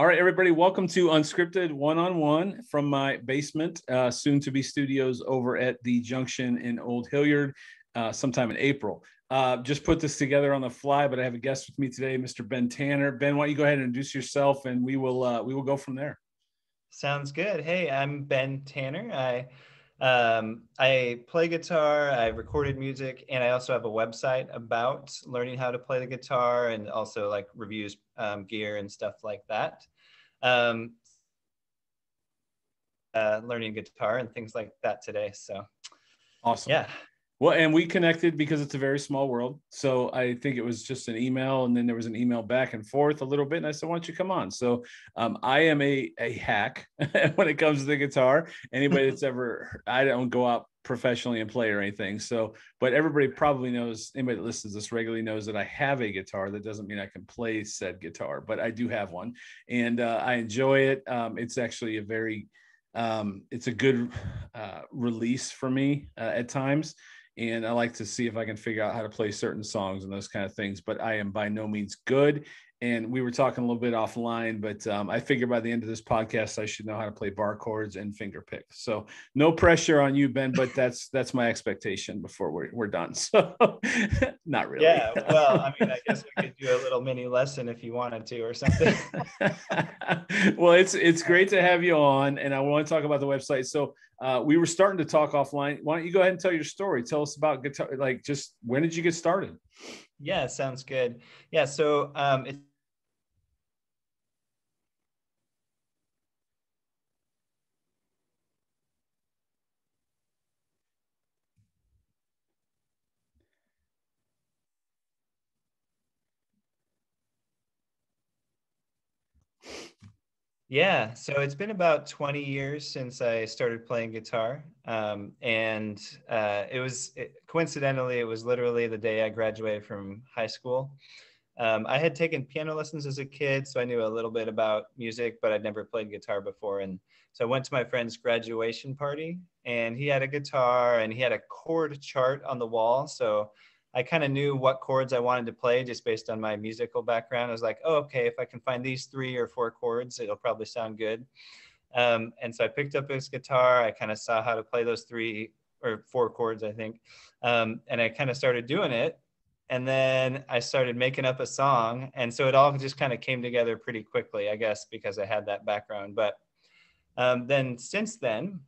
All right, everybody, welcome to Unscripted One-on-One from my basement, soon to be studios over at the Junction in Old Hilliard, sometime in April. Just put this together on the fly, but I have a guest with me today, Mr. Ben Tanner. Ben, why don't you go ahead and introduce yourself, and we will go from there. Sounds good. Hey, I'm Ben Tanner. I play guitar, I recorded music, and I also have a website about learning how to play the guitar and also like reviews gear and stuff like that. Learning guitar and things like that today. So awesome. Yeah. Well, and we connected because it's a very small world. So I think it was just an email, and then there was an email back and forth a little bit. And I said, why don't you come on? So I am a hack when it comes to the guitar. Anybody that's ever, I don't go out professionally and play or anything. So, but everybody probably knows, anybody that listens to this regularly knows that I have a guitar. That doesn't mean I can play said guitar, but I do have one. And I enjoy it. It's actually a very, it's a good release for me at times. And I like to see if I can figure out how to play certain songs and those kind of things, but I am by no means good. And we were talking a little bit offline, but I figure by the end of this podcast, I should know how to play bar chords and finger pick. So no pressure on you, Ben, but that's my expectation before we're done. So not really. Yeah, well, I mean, I guess we could do a little mini lesson if you wanted to or something. Well, it's great to have you on, and I want to talk about the website. So we were starting to talk offline. Why don't you go ahead and tell your story? Tell us about guitar, like just when did you get started? Yeah, sounds good. Yeah, so it's Yeah, so it's been about 20 years since I started playing guitar. Coincidentally, it was literally the day I graduated from high school. I had taken piano lessons as a kid, so I knew a little bit about music, but I'd never played guitar before. And so I went to my friend's graduation party, and he had a guitar and he had a chord chart on the wall. So I kind of knew what chords I wanted to play just based on my musical background. I was like, oh, okay, if I can find these 3 or 4 chords, it'll probably sound good. And so I picked up his guitar. I kind of saw how to play those 3 or 4 chords, I think. And I kind of started doing it. And then I started making up a song. And so it all just kind of came together pretty quickly, I guess, because I had that background. But then since then,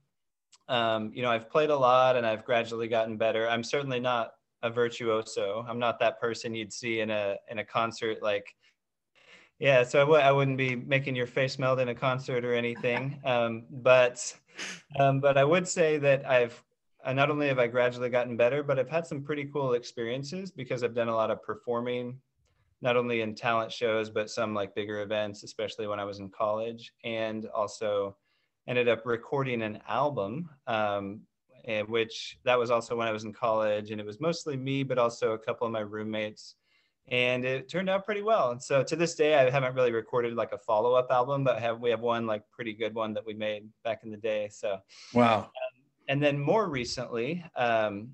I've played a lot and I've gradually gotten better. I'm certainly not a virtuoso. I'm not that person you'd see in a concert. Like, yeah, so I wouldn't be making your face melt in a concert or anything. But I would say that not only have I gradually gotten better, but I've had some pretty cool experiences because I've done a lot of performing, not only in talent shows, but some like bigger events, especially when I was in college, and also ended up recording an album, which that was also when I was in college, and it was mostly me, but also a couple of my roommates, and it turned out pretty well. And so to this day, I haven't really recorded like a follow-up album, but we have one like pretty good one that we made back in the day. So wow. And then more recently, I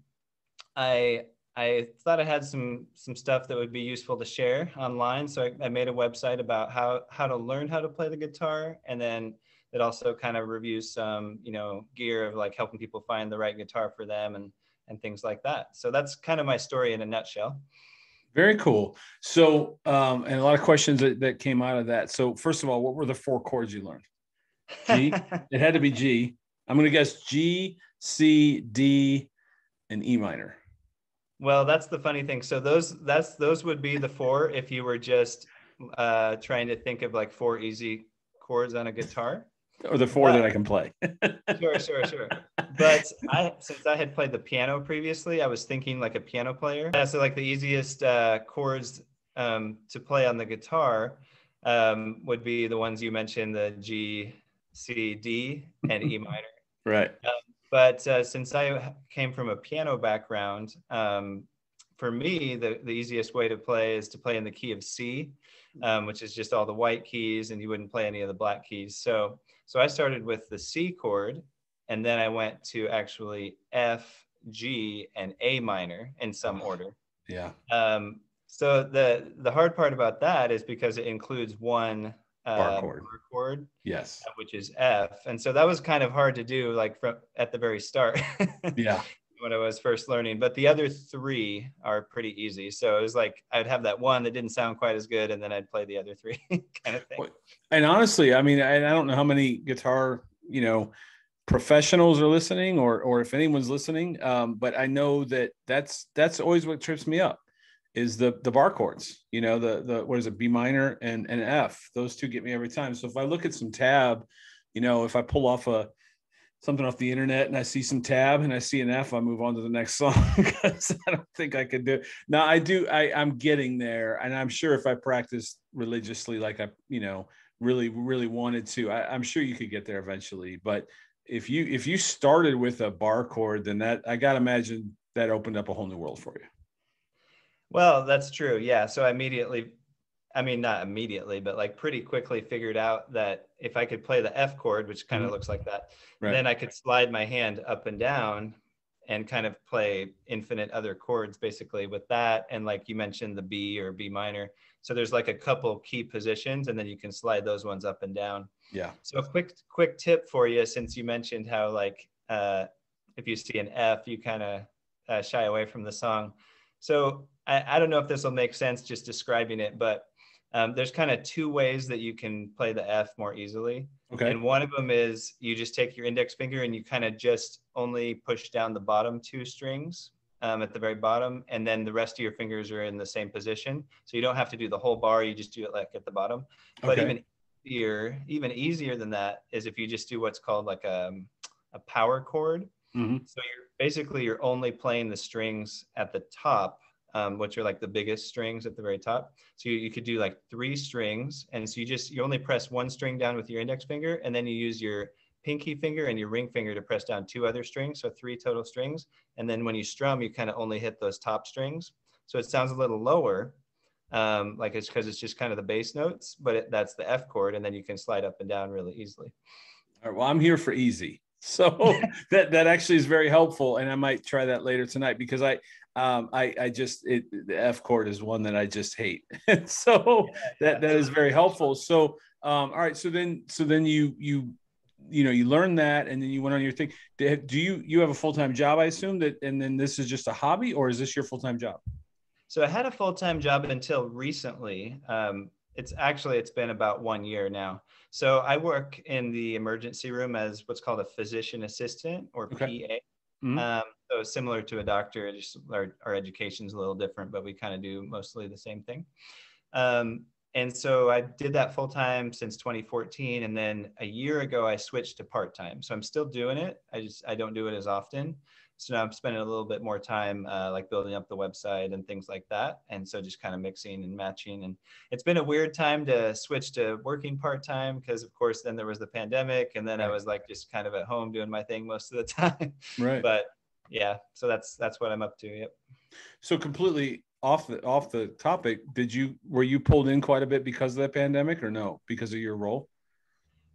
thought I had some stuff that would be useful to share online. So I made a website about how to learn how to play the guitar, and then it also kind of reviews some gear of like helping people find the right guitar for them and things like that. So that's kind of my story in a nutshell. Very cool. So and a lot of questions that came out of that. So first of all, what were the 4 chords you learned? G. It had to be G. I'm going to guess G, C, D, and E minor. Well, that's the funny thing. So those would be the 4 if you were just trying to think of like 4 easy chords on a guitar. Or the 4 that I can play. Sure. But since I had played the piano previously, I was thinking like a piano player. So like the easiest chords to play on the guitar would be the ones you mentioned, the G, C, D, and E minor. Right. But since I came from a piano background, for me, the easiest way to play is to play in the key of C, which is just all the white keys, and you wouldn't play any of the black keys. So I started with the C chord, and then I went to actually F, G, and A minor in some order. Yeah. So the hard part about that is because it includes one bar chord. bar chord, Yes. which is F. And so that was kind of hard to do, like at the very start. Yeah. When I was first learning, but the other three are pretty easy. So it was like I'd have that one that didn't sound quite as good, and then I'd play the other three kind of thing. And honestly, I mean, I don't know how many guitar, professionals are listening, or if anyone's listening, but I know that's always what trips me up is the bar chords. The what is it, B minor and F. Those two get me every time. So if I look at some tab, if I pull off something off the internet and I see some tab and I see an F, I move on to the next song because I don't think I could do it. Now I'm getting there, and I'm sure if I practiced religiously, like I, really, really wanted to, I'm sure you could get there eventually. But if you started with a bar chord, then that, I got to imagine that opened up a whole new world for you. Well, that's true. Yeah. So I not immediately, but like pretty quickly figured out that if I could play the F chord, which kind of looks like that, right, then I could slide my hand up and down and kind of play infinite other chords basically with that. And like you mentioned, the B or B minor. So there's like a couple key positions, and then you can slide those ones up and down. Yeah. So a quick tip for you, since you mentioned how like if you see an F, you kind of shy away from the song. So I don't know if this will make sense just describing it, but there's kind of two ways that you can play the F more easily. Okay. And one of them is you just take your index finger and you kind of just only push down the bottom two strings at the very bottom. And then the rest of your fingers are in the same position. So you don't have to do the whole bar. You just do it like at the bottom. But Okay. even easier than that is if you just do what's called like a power chord. Mm-hmm. So you're only playing the strings at the top, which are like the biggest strings at the very top. So you could do like 3 strings. And so you only press one string down with your index finger, and then you use your pinky finger and your ring finger to press down 2 other strings. So 3 total strings. And then when you strum, you kind of only hit those top strings. So it sounds a little lower, like it's because it's just kind of the bass notes, but that's the F chord. And then you can slide up and down really easily. All right, well, I'm here for easy. So that actually is very helpful, and I might try that later tonight because the F chord is one that I just hate. So that is very helpful. So all right, so then you learn that, and then you went on your thing. Do you have a full-time job, I assume, and then this is just a hobby, or is this your full-time job? So I had a full-time job until recently. It's been about 1 year now. So I work in the emergency room as what's called a physician assistant, or Okay. PA. Mm-hmm. So similar to a doctor, just our education is a little different, but we kind of do mostly the same thing. And so I did that full time since 2014. And then a year ago, I switched to part-time. So I'm still doing it. I don't do it as often. So now I'm spending a little bit more time like building up the website and things like that. And so just kind of mixing and matching. And it's been a weird time to switch to working part-time because, of course, then there was the pandemic. And then I was like just kind of at home doing my thing most of the time. Right. But yeah, so that's what I'm up to. Yep. So completely off the topic, were you pulled in quite a bit because of the pandemic, or no, because of your role?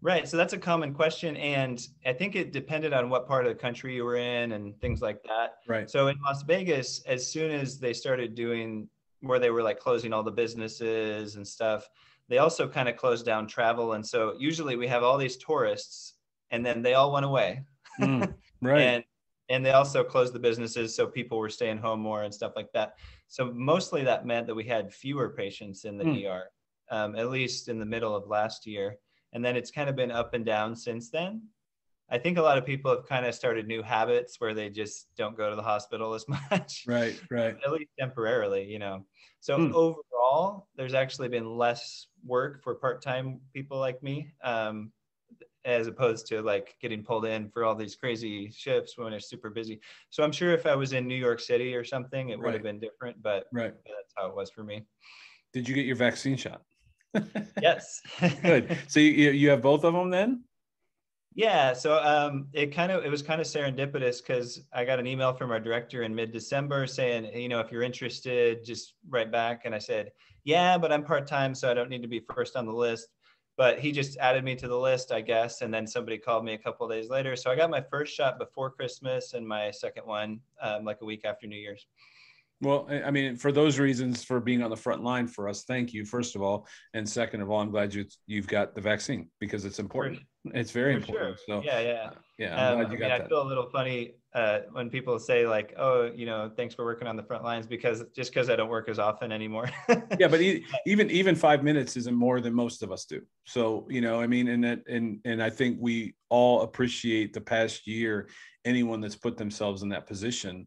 Right. So that's a common question. And I think it depended on what part of the country you were in and things like that. Right. So in Las Vegas, as soon as they started doing where they were like closing all the businesses and stuff, they also kind of closed down travel. And so usually we have all these tourists and then they all went away. Right. And they also closed the businesses. So people were staying home more and stuff like that. So mostly that meant that we had fewer patients in the ER, at least in the middle of last year. And then it's kind of been up and down since then. I think a lot of people have kind of started new habits where they just don't go to the hospital as much. Right. At least temporarily, So overall, there's actually been less work for part-time people like me, as opposed to like getting pulled in for all these crazy shifts when it's super busy. So I'm sure if I was in New York City or something, it would have been different, but that's how it was for me. Did you get your vaccine shot? Yes. Good. So you have both of them then? Yeah. So it was kind of serendipitous because I got an email from our director in mid-December saying, if you're interested, just write back. And I said, yeah, but I'm part-time, so I don't need to be first on the list. But he just added me to the list, I guess. And then somebody called me a couple of days later. So I got my first shot before Christmas and my second one like a week after New Year's. Well, I mean, for those reasons, for being on the front line for us, thank you, first of all. And second of all, I'm glad you've got the vaccine because it's For, important. It's very for sure. important. So Yeah, yeah. yeah, I'm glad I you mean, got I that. feel a little funny when people say like, "Oh, thanks for working on the front lines," because I don't work as often anymore. Yeah, but even 5 minutes isn't more than most of us do. So, I mean, and I think we all appreciate the past year, anyone that's put themselves in that position.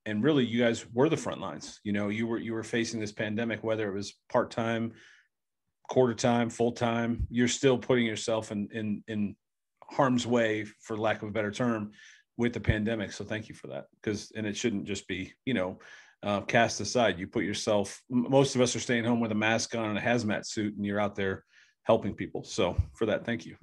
And really, you guys were the front lines. You were facing this pandemic, whether it was part-time, quarter time, full time. You're still putting yourself in harm's way, for lack of a better term, with the pandemic. So thank you for that, and it shouldn't just be cast aside. You put yourself. Most of us are staying home with a mask on and a hazmat suit, and you're out there helping people. So for that, thank you.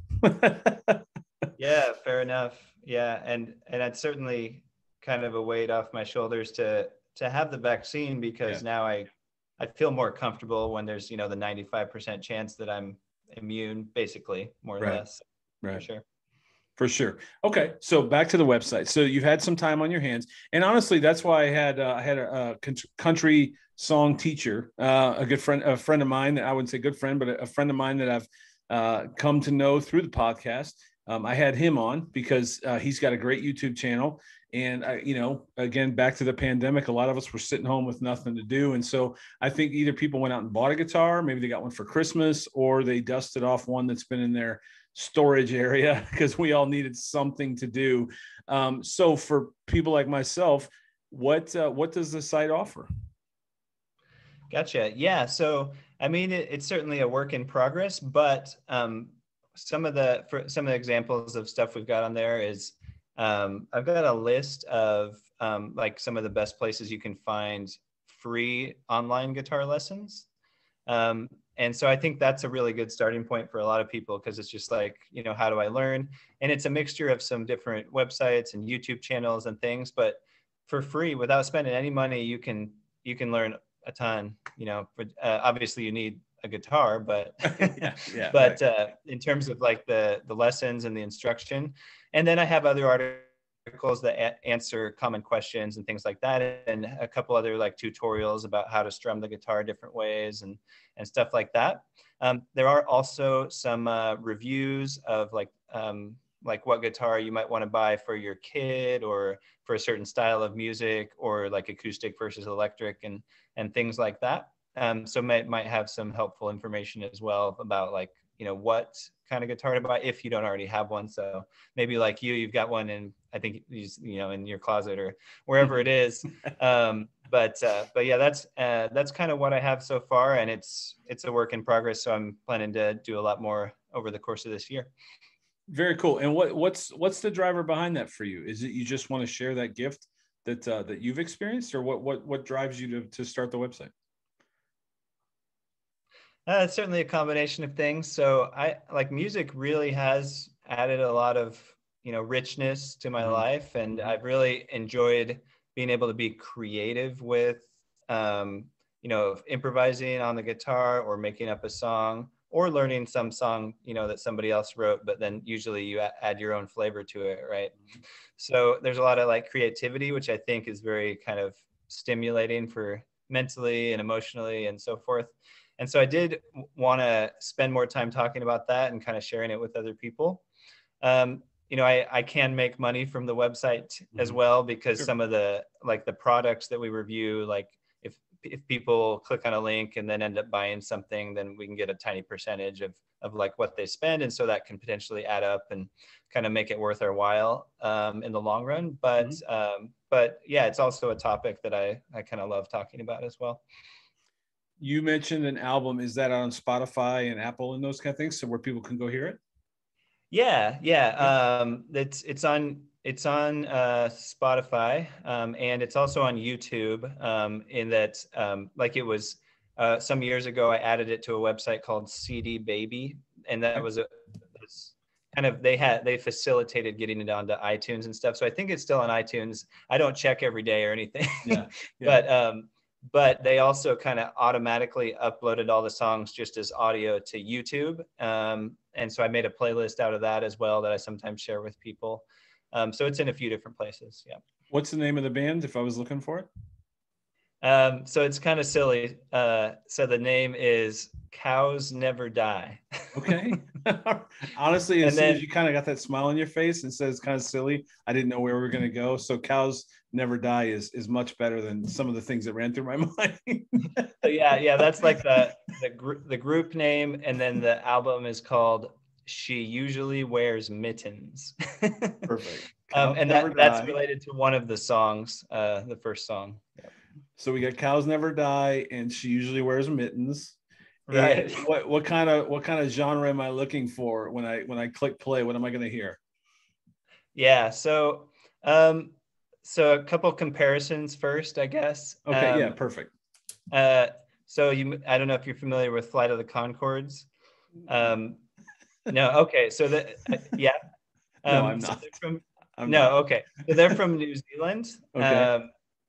Yeah, fair enough. Yeah, and that's certainly kind of a weight off my shoulders to have the vaccine, because now I feel more comfortable when there's the 95% chance that I'm immune, basically, more or less. Right. For sure. For sure. Okay, so back to the website. So you've had some time on your hands, and honestly, that's why I had a country song teacher, a friend of mine. I wouldn't say good friend, but a friend of mine that I've come to know through the podcast. I had him on because he's got a great YouTube channel, and again, back to the pandemic, a lot of us were sitting home with nothing to do, and so I think either people went out and bought a guitar, maybe they got one for Christmas, or they dusted off one that's been in their storage area because we all needed something to do. So for people like myself, what does the site offer? Gotcha. Yeah. So, I mean, it's certainly a work in progress, but some of the examples of stuff we've got on there is I've got a list of like some of the best places you can find free online guitar lessons. And so I think that's a really good starting point for a lot of people, because it's just like, how do I learn? And it's a mixture of some different websites and YouTube channels and things, but for free, without spending any money, you can learn a ton. Obviously you need a guitar, but but right. In terms of like the lessons and the instruction, and then I have other articles that answer common questions and things like that, and a couple other like tutorials about how to strum the guitar different ways and stuff like that. There are also some reviews of like what guitar you might want to buy for your kid, or for a certain style of music, or like acoustic versus electric, and things like that. So might have some helpful information as well about like, what kind of guitar to buy if you don't already have one. So maybe like you've got one in, I think, in your closet or wherever it is. But yeah, that's kind of what I have so far, and it's a work in progress. So I'm planning to do a lot more over the course of this year. Very cool. And what's the driver behind that for you? Is it you just want to share that gift that you've experienced, or what drives you to start the website? It's certainly a combination of things. So I like music really has added a lot of richness to my life, and I've really enjoyed being able to be creative with improvising on the guitar, or making up a song, or learning some song that somebody else wrote, but then usually you add your own flavor to it, right? So there's a lot of like creativity, which I think is very kind of stimulating for mentally and emotionally and so forth. And so I did want to spend more time talking about that and kind of sharing it with other people. I can make money from the website as well, because some of the products that we review, like if people click on a link and then end up buying something, then we can get a tiny percentage of like what they spend. And so that can potentially add up and kind of make it worth our while in the long run. But yeah, it's also a topic that I kind of love talking about as well. You mentioned an album. Is that on Spotify and Apple and those kind of things, so where people can go hear it? Yeah. It's on Spotify, and it's also on YouTube. In that, like it was some years ago, I added it to a website called CD Baby, and that was kind of they facilitated getting it onto iTunes and stuff. So I think it's still on iTunes. I don't check every day or anything, but they also kind of automatically uploaded all the songs just as audio to YouTube. And so I made a playlist out of that as well that I sometimes share with people. So it's in a few different places. Yeah. What's the name of the band if I was looking for it? So it's kind of silly. So the name is Cows Never Die. Okay. Honestly, as And soon then as you kind of got that smile on your face and says kind of silly, I didn't know where we were going to go. So Cows Never Die is much better than some of the things that ran through my mind. so yeah, that's like the group name, and then the album is called She Usually Wears Mittens. Perfect. Cows And Never that's Die. related to one of the songs, the first song. Yep. So we got Cows Never Die, and She Usually Wears Mittens. And Right. what kind of genre am I looking for when I click play? What am I going to hear? Yeah. So a couple comparisons first, I guess. Okay, yeah, perfect. So I don't know if you're familiar with Flight of the Conchords. No. Okay. So yeah. No, I'm So not. I'm not. Okay. So they're from New Zealand. Okay.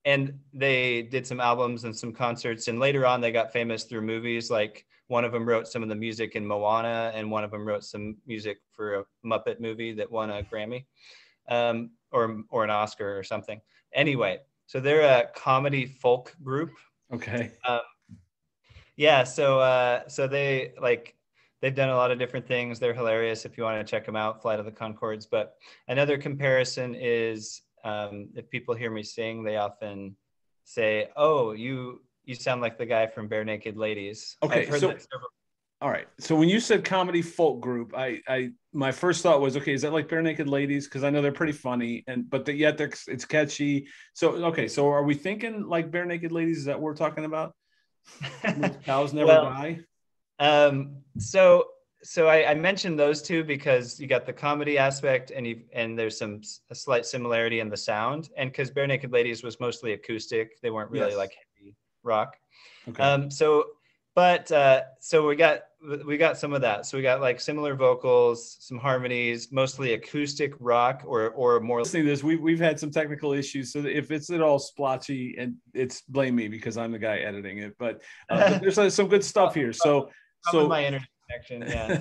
And they did some albums and some concerts, and later on they got famous through movies. Like one of them wrote some of the music in Moana, and one of them wrote some music for a Muppet movie that won a Grammy, or an Oscar or something. Anyway, so they're a comedy folk group. Okay. Yeah, so they've done a lot of different things. They're hilarious if you want to check them out, Flight of the Conchords. But another comparison is, if people hear me sing, they often say, "Oh, you sound like the guy from Barenaked Ladies." Okay, I've heard that several. All right. So when you said comedy folk group, my first thought was, okay, is that like Barenaked Ladies? Because I know they're pretty funny, but yet it's catchy. So okay, so are we thinking like Barenaked Ladies? Is that what we're talking about? Cows Never Die. So I mentioned those two because you got the comedy aspect, and there's a slight similarity in the sound, and because Barenaked Ladies was mostly acoustic, they weren't really like heavy rock. Okay. So we got some of that. So we got like similar vocals, some harmonies, mostly acoustic rock or more. Listening to this, we've had some technical issues, so if it's at all splotchy, and it's blame me because I'm the guy editing it. But there's some good stuff here. So my internet connection, yeah.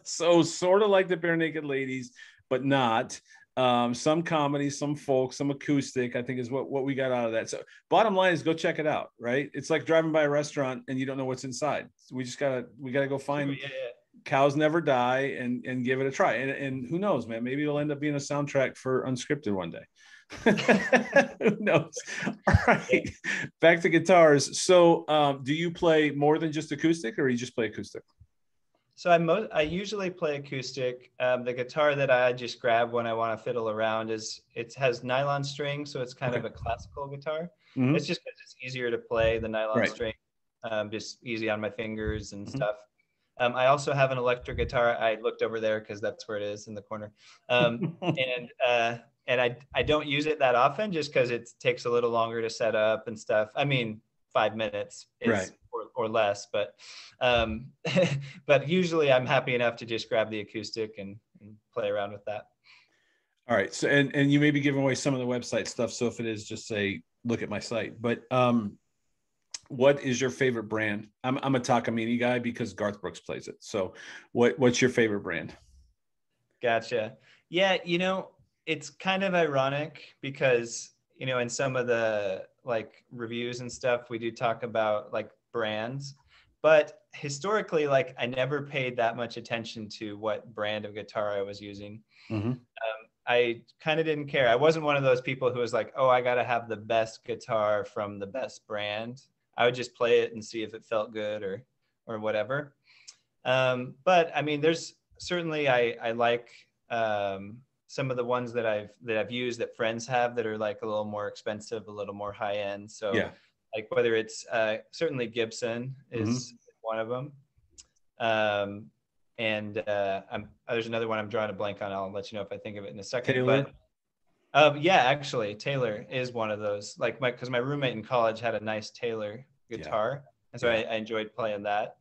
So sort of like the Barenaked Ladies, but not. Some comedy, some folk, some acoustic, I think is what we got out of that. So bottom line is go check it out, right? It's like driving by a restaurant and you don't know what's inside. So we gotta go find Cows Never Die and give it a try. And who knows, man, maybe it'll end up being a soundtrack for Unscripted one day. Who knows? All right, back to guitars. So do you play more than just acoustic, or you just play acoustic? So I usually play acoustic. The guitar that I just grab when I want to fiddle around has nylon strings, so it's kind of a classical guitar. Mm-hmm. It's just because it's easier to play the nylon string, just easy on my fingers and stuff. I also have an electric guitar. I looked over there because that's where it is in the corner, and I don't use it that often just because it takes a little longer to set up and stuff. I mean, 5 minutes is or less, but but usually I'm happy enough to just grab the acoustic and play around with that. All right. So and you may be giving away some of the website stuff. So if it is, just say look at my site. But what is your favorite brand? I'm a Takamine guy because Garth Brooks plays it. So what's your favorite brand? Gotcha. Yeah, it's kind of ironic because in some of the like reviews and stuff, we do talk about like brands, but historically, like I never paid that much attention to what brand of guitar I was using. Mm-hmm. I kind of didn't care. I wasn't one of those people who was like, oh, I got to have the best guitar from the best brand. I would just play it and see if it felt good or whatever. But I mean, there's certainly, I like some of the ones that I've used that friends have that are like a little more expensive, a little more high end. So like whether it's certainly Gibson is one of them. And there's another one I'm drawing a blank on. I'll let you know if I think of it in a second. Taylor. But yeah, actually Taylor is one of those. Like because my roommate in college had a nice Taylor guitar, and so I enjoyed playing that.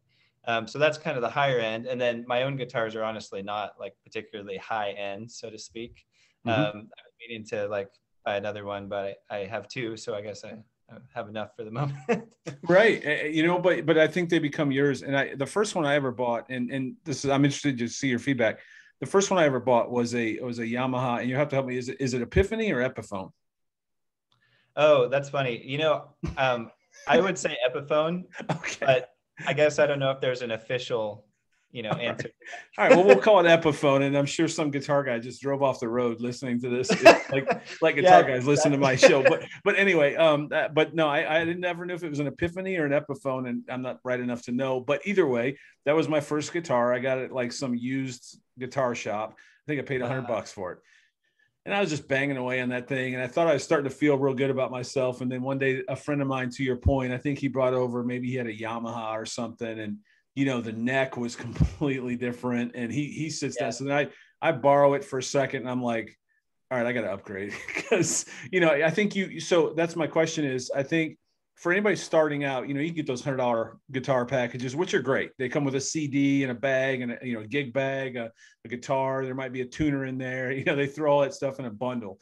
So that's kind of the higher end. And then my own guitars are honestly not like particularly high end, so to speak. I'm meaning to like buy another one, but I have two, so I guess I have enough for the moment. Right. But I think they become yours. And the first one I ever bought, and this is, I'm interested to see your feedback. The first one I ever bought was a Yamaha, and you have to help me. Is it Epiphany or Epiphone? Oh, that's funny. I would say Epiphone, Okay. but I guess I don't know if there's an official, answer. All right. Well, we'll call it Epiphone, and I'm sure some guitar guy just drove off the road listening to this, like guitar Yeah, guys listen to my show. But anyway, but no, I didn't ever know if it was an Epiphany or an Epiphone, and I'm not bright enough to know. But either way, that was my first guitar. I got it like some used guitar shop. I think I paid $100 for it. And I was just banging away on that thing. And I thought I was starting to feel real good about myself. And then one day, a friend of mine, to your point, I think he brought over, maybe he had a Yamaha or something. And, the neck was completely different. And he sits down. So then I borrow it for a second and I'm like, all right, I got to upgrade because, I think so that's my question is, I think for anybody starting out, you get those $100 guitar packages, which are great. They come with a CD and a bag and a gig bag, a guitar. There might be a tuner in there. They throw all that stuff in a bundle.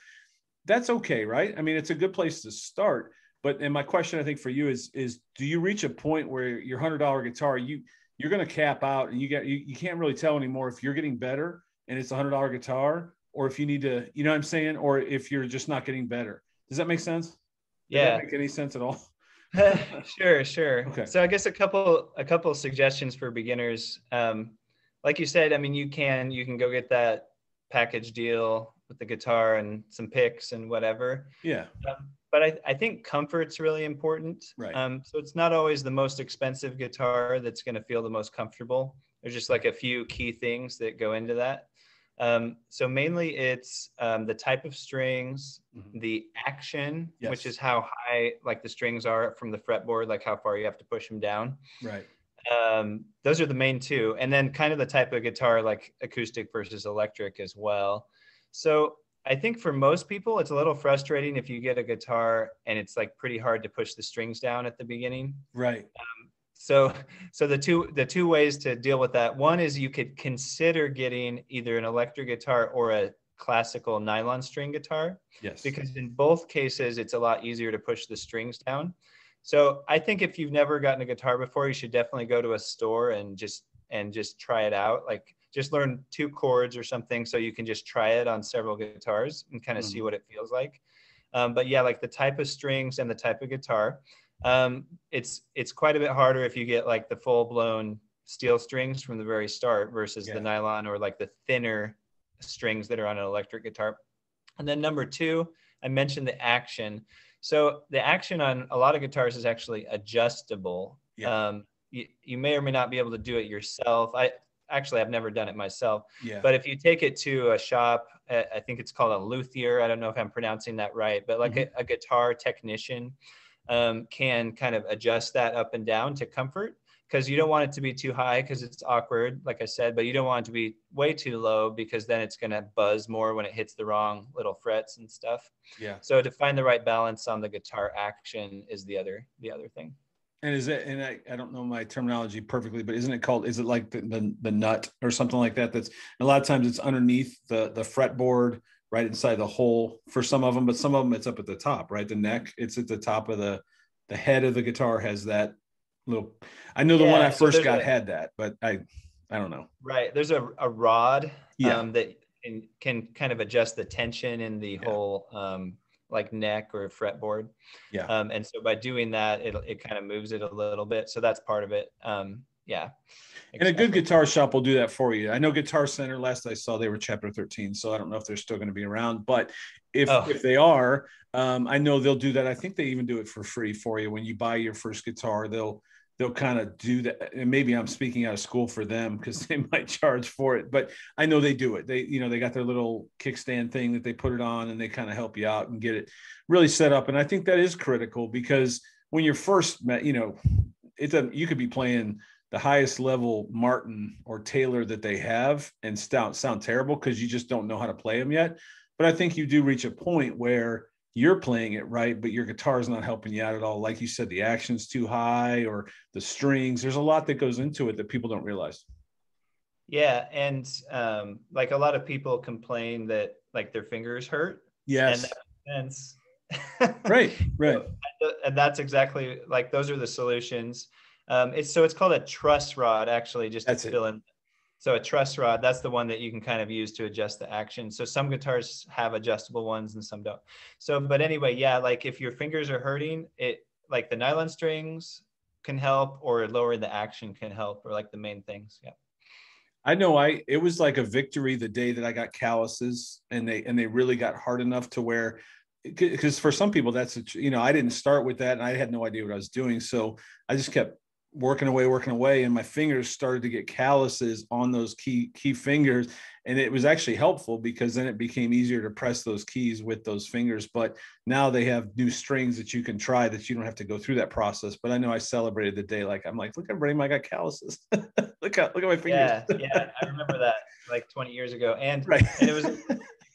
That's okay, right? I mean, it's a good place to start. And my question, I think, for you is do you reach a point where your $100 guitar, you're going to cap out and you can't really tell anymore if you're getting better and it's a $100 guitar, or if you need to, you know what I'm saying? Or if you're just not getting better. Does that make sense? Yeah. Does that make any sense at all? Sure. Okay. So I guess a couple suggestions for beginners. Like you said, I mean, you can go get that package deal with the guitar and some picks and whatever. Yeah. But I think comfort's really important. Right. So it's not always the most expensive guitar that's going to feel the most comfortable. There's just like a few key things that go into that. So mainly it's the type of strings, the action, yes. which is how high like the strings are from the fretboard, like how far you have to push them down. Right. Those are the main two. And then kind of the type of guitar, like acoustic versus electric as well. So I think for most people, it's a little frustrating if you get a guitar and it's like pretty hard to push the strings down at the beginning. Right. So the two ways to deal with that, one is you could consider getting either an electric guitar or a classical nylon string guitar. Yes. Because in both cases, it's a lot easier to push the strings down. So I think if you've never gotten a guitar before, you should definitely go to a store and just try it out. Like just learn 2 chords or something so you can just try it on several guitars and kind of see what it feels like. But yeah, like the type of strings and the type of guitar. It's quite a bit harder if you get like the full-blown steel strings from the very start versus the nylon or like the thinner strings that are on an electric guitar. And then number 2, I mentioned the action. So the action on a lot of guitars is actually adjustable. You may or may not be able to do it yourself. I've never done it myself. But if you take it to a shop, I think it's called a luthier. I don't know if I'm pronouncing that right, but like a guitar technician can kind of adjust that up and down to comfort, because you don't want it to be too high because it's awkward, like I said, but you don't want it to be way too low because then it's going to buzz more when it hits the wrong little frets and stuff. Yeah. So to find the right balance on the guitar action is the other thing. And is it, and I don't know my terminology perfectly, but is it like the nut or something like that? That's a lot of times it's underneath the fretboard, right inside the hole for some of them, but some of them it's up at the top, right? The neck, it's at the top of the head of the guitar has that little, I know the one I first got had that, but I don't know. Right. There's a rod that can kind of adjust the tension in the whole like neck or fretboard. Yeah. And so by doing that, it kind of moves it a little bit. So that's part of it. Yeah. And a good guitar shop will do that for you. I know Guitar Center, last I saw, they were Chapter 13. So I don't know if they're still going to be around, but if they are, I know they'll do that. I think they even do it for free for you. When you buy your first guitar, they'll kind of do that. And maybe I'm speaking out of school for them because they might charge for it, but I know they do it. They got their little kickstand thing that they put it on and they kind of help you out and get it really set up. And I think that is critical because when you're first met, you could be playing the highest level Martin or Taylor that they have and sound terrible because you just don't know how to play them yet. But I think you do reach a point where you're playing it right, but your guitar is not helping you out at all. Like you said, the action's too high or the strings. There's a lot that goes into it that people don't realize. Yeah. And like a lot of people complain that like their fingers hurt. Yes. And that right. And that's exactly like, those are the solutions. It's called a truss rod, actually, just to fill in. So a truss rod, that's the one that you can kind of use to adjust the action. So some guitars have adjustable ones and some don't. So, but anyway, yeah, like if your fingers are hurting, like the nylon strings can help, or lowering the action can help, or like the main things. Yeah. I know it was like a victory the day that I got calluses, and they really got hard enough to where, because for some people that's I didn't start with that and I had no idea what I was doing. So I just kept working away, and my fingers started to get calluses on those key fingers. And it was actually helpful because then it became easier to press those keys with those fingers. But now they have new strings that you can try that you don't have to go through that process. But I know I celebrated the day. Like, I'm like, look, everybody, I got calluses. look at my fingers. Yeah. I remember that like 20 years ago. And it was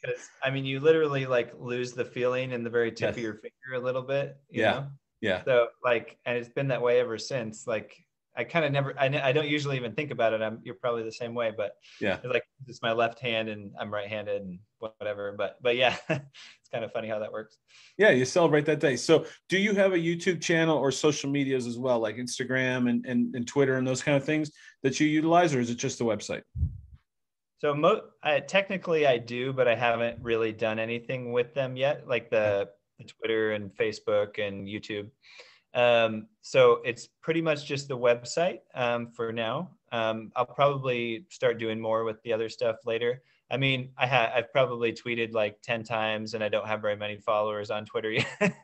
because I mean, you literally like lose the feeling in the very tip of your finger a little bit, you know? Yeah. So like, and it's been that way ever since. Like, I kind of never, I don't usually even think about it. You're probably the same way, but it's like, it's my left hand and I'm right-handed and whatever. But yeah, it's kind of funny how that works. Yeah, you celebrate that day. So do you have a YouTube channel or social medias as well, like Instagram and Twitter and those kind of things that you utilize, or is it just the website? So technically I do, but I haven't really done anything with them yet, like the Twitter and Facebook and YouTube. So it's pretty much just the website for now. I'll probably start doing more with the other stuff later. I mean, I've probably tweeted like 10 times and I don't have very many followers on Twitter yet.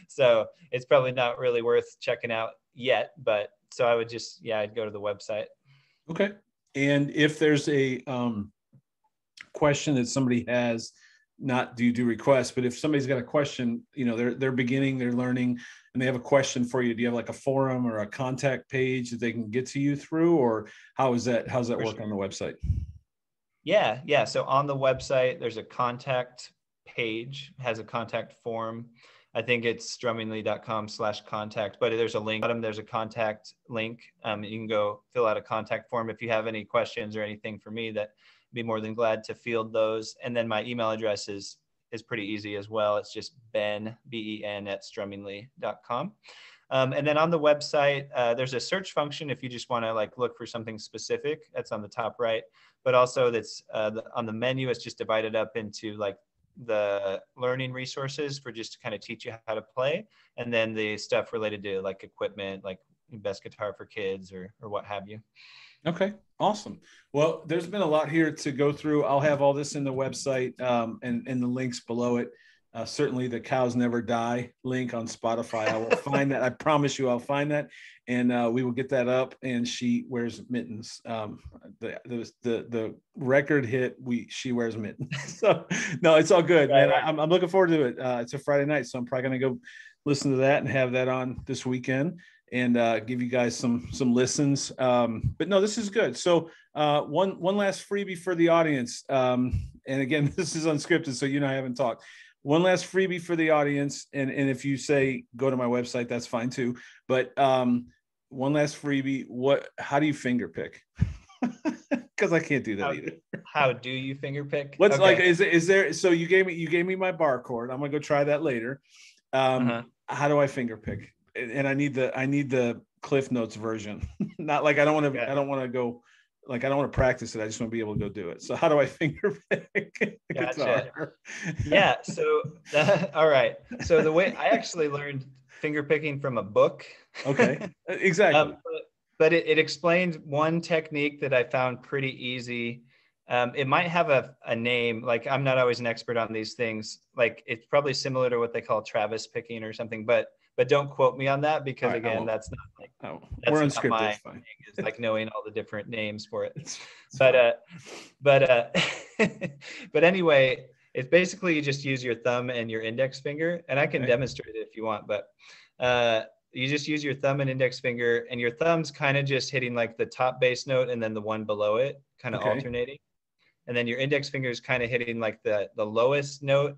So it's probably not really worth checking out yet, but so I would just, I'd go to the website. Okay. And if there's a question that somebody has, not do you do requests, but if somebody's got a question, they're beginning, they're learning, and they have a question for you, do you have like a forum or a contact page that they can get to you through, or how's that work on the website? Yeah. So on the website, there's a contact page, has a contact form. I think it's strummingly.com/contact, but there's a link bottom. There's a contact link. You can go fill out a contact form if you have any questions or anything for me. That I'd be more than glad to field those. And then my email address is pretty easy as well. It's just Ben, BEN @strummingly.com. And then on the website, there's a search function if you just want to like look for something specific. That's on the top right. But also that's on the menu, it's just divided up into like the learning resources for just to kind of teach you how to play, and then the stuff related to like equipment, like best guitar for kids or what have you. Okay, awesome. Well, there's been a lot here to go through. I'll have all this in the website and the links below it. Certainly the Cows Never Die link on Spotify. I will find that. I promise you I'll find that. And we will get that up. And She Wears Mittens. The record hit, She Wears Mittens. So no, it's all good, man. I'm looking forward to it. It's a Friday night, so I'm probably going to go listen to that and have that on this weekend and give you guys some listens. But no, this is good. So one last freebie for the audience. And again, this is unscripted, so I haven't talked. One last freebie for the audience, and if you say go to my website, that's fine too. But one last freebie. How do you finger pick? Because I can't do that either. How do you finger pick? What's like? Is there? So you gave me my bar chord. I'm gonna go try that later. How do I finger pick? And I need the Cliff Notes version. Not like I don't want to go. Like, I don't want to practice it. I just want to be able to go do it. So how do I finger pick? Gotcha. Yeah. So, all right. So the way I actually learned finger picking from a book. Okay. Exactly. But it explained one technique that I found pretty easy. It might have a name. Like, I'm not always an expert on these things. Like, it's probably similar to what they call Travis picking or something, but don't quote me on that, because again, that's not like, we're unscripted. My thing, is like knowing all the different names for it. But anyway, it's basically you just use your thumb and your index finger, and I can demonstrate it if you want, but you just use your thumb and index finger, and your thumb's kind of just hitting like the top bass note and then the one below it, kind of alternating. And then your index finger is kind of hitting like the lowest note.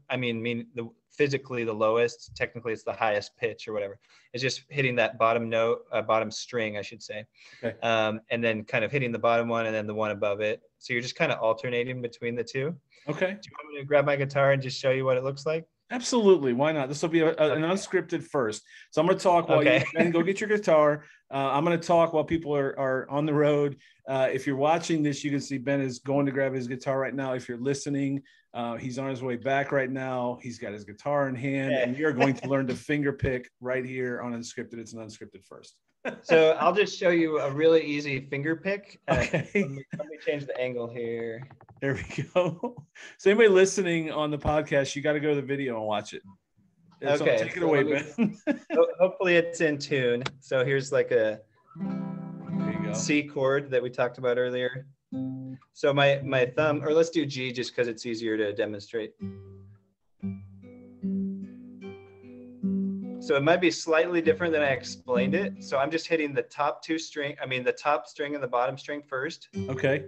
Physically the lowest, technically it's the highest pitch or whatever. It's just hitting that bottom note, bottom string, I should say. Okay. And then kind of hitting the bottom one and then the one above it. So you're just kind of alternating between the two. Okay. Do you want me to grab my guitar and just show you what it looks like? Absolutely. Why not? This will be an unscripted first. So I'm going to talk while you Ben, go get your guitar. I'm going to talk while people are on the road. If you're watching this, you can see Ben is going to grab his guitar right now. If you're listening, he's on his way back right now. He's got his guitar in hand, and we are going to learn to finger pick right here on Unscripted. It's an Unscripted First. So I'll just show you a really easy finger pick. Okay. Let me change the angle here. There we go. So anybody listening on the podcast, you got to go to the video and watch it. Okay. So take it away, Ben. Hopefully it's in tune. So here's like a C chord that we talked about earlier. So my thumb, or let's do G just because it's easier to demonstrate. So it might be slightly different than I explained it. So I'm just hitting the top string and the bottom string first. Okay.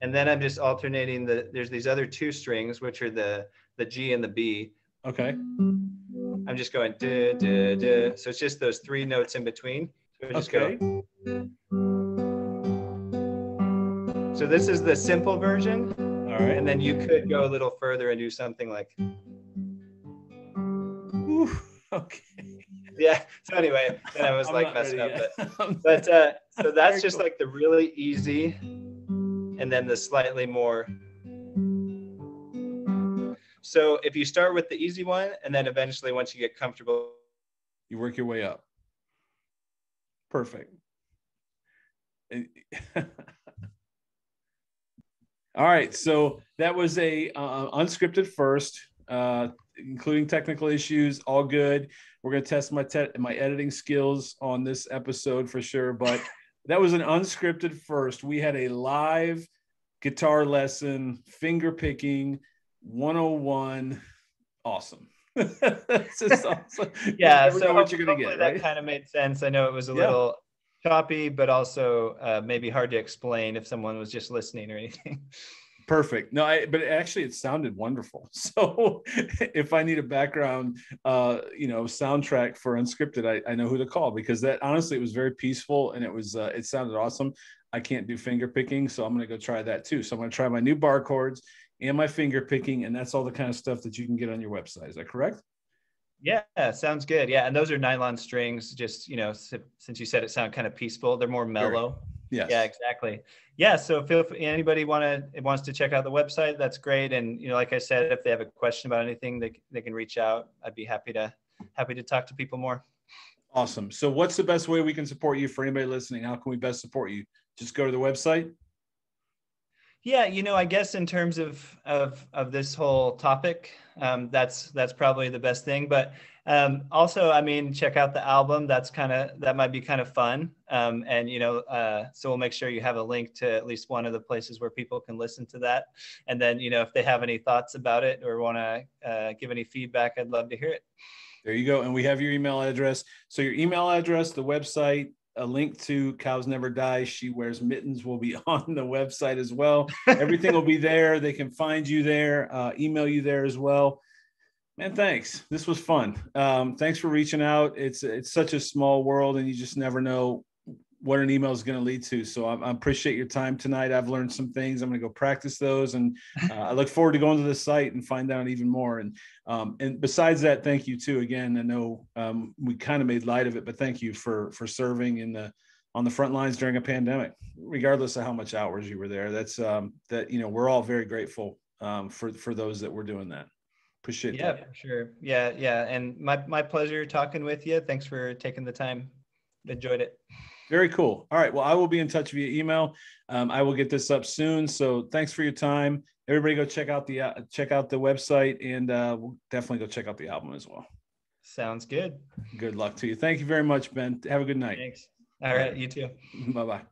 And then I'm just alternating there's these other two strings, which are the G and the B. Okay. I'm just going duh, duh, duh. So it's just those three notes in between. So we just go. So this is the simple version. All right. And then you could go a little further and do something like. Ooh, okay. Yeah. So anyway, then I was like messing up. But so that's just like the really easy. And then the slightly more. So if you start with the easy one, and then eventually once you get comfortable, you work your way up. Perfect. All right. So that was a unscripted first, including technical issues, all good. We're going to test my editing skills on this episode for sure. But that was an unscripted first. We had a live guitar lesson, finger picking 101. Awesome. That's just awesome. Yeah. So what you're going to get, right? That kind of made sense. I know it was a little choppy, but also maybe hard to explain if someone was just listening or anything. Perfect. No, but actually it sounded wonderful. So if I need a background, soundtrack for Unscripted, I know who to call, because that honestly, it was very peaceful and it sounded awesome. I can't do finger picking, so I'm going to go try that too. So I'm going to try my new bar chords and my finger picking, and that's all the kind of stuff that you can get on your website. Is that correct? Yeah, sounds good. Yeah, and those are nylon strings. Just since you said it sounded kind of peaceful, they're more mellow. Yes. Yeah, exactly. Yeah, so if anybody wants to check out the website, that's great. And like I said, if they have a question about anything, they can reach out. I'd be happy to talk to people more. Awesome. So what's the best way we can support you? For anybody listening, how can we best support you? Just go to the website. Yeah, I guess in terms of this whole topic, that's probably the best thing. But also, check out the album. That might be kind of fun. So we'll make sure you have a link to at least one of the places where people can listen to that. And then, if they have any thoughts about it or want to give any feedback, I'd love to hear it. There you go. And we have your email address. So your email address, the website, a link to Cows Never Die, She Wears Mittens will be on the website as well. Everything will be there. They can find you there, email you there as well. Man, thanks. This was fun. Thanks for reaching out. It's such a small world, and you just never know what an email is going to lead to. So I appreciate your time tonight. I've learned some things. I'm going to go practice those, and I look forward to going to the site and find out even more. And besides that, thank you too. Again, I know we kind of made light of it, but thank you for serving on the front lines during a pandemic, regardless of how much hours you were there. That's we're all very grateful for those that were doing that. Appreciate that. Yeah, for sure. Yeah. And my pleasure talking with you. Thanks for taking the time. Enjoyed it. Very cool. All right. Well, I will be in touch via email. I will get this up soon. So thanks for your time. Everybody go check out the website, and we'll definitely go check out the album as well. Sounds good. Good luck to you. Thank you very much, Ben. Have a good night. Thanks. All right. You too. Bye-bye.